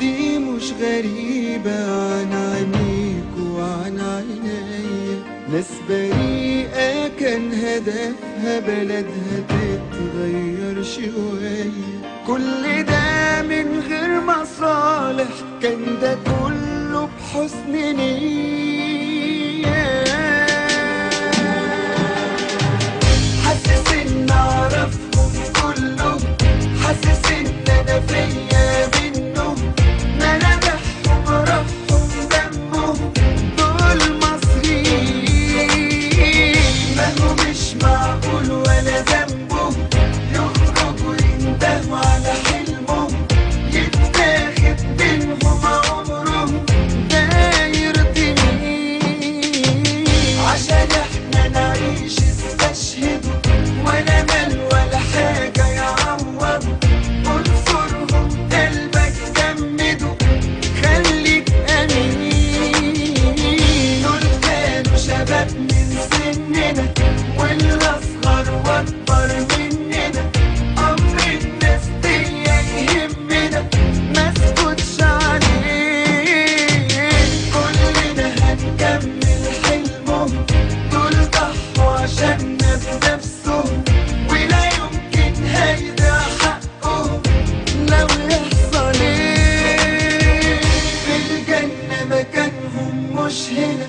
دي مش غريبة عن عينيك وعن عينيا، ناس بريئة كان هدفها بلدها تتغير شوية. كل ده من غير مصالح، كان ده كله بحسن نية. حاسس ان اعرفهم كلهم، حاسس ان انا فيا منهم، ملامحهم روحهم دمهم، دول مصريين. ما هو مش معقول ولا ذنبهم يخرجوا يندهوا على حلمهم، يتاخد منهم عمرهم ده يرضيني. عشان احنا نعيش استشهدوا، ولا مال ولا حاجة يعوض، انصرهم قلبك جمدوا، خليك امين. دول كانوا شباب من سننا، والاصغر واكبر مننا، امر الناس دي يهمنا ما اسكتش عليه. كلنا هنكمل حلمهم، دول ضحوا عشاننا بنفسهم، ولا يمكن هيضيع حقهم لو يحصل ايه. في الجنة مكانهم مش هنا.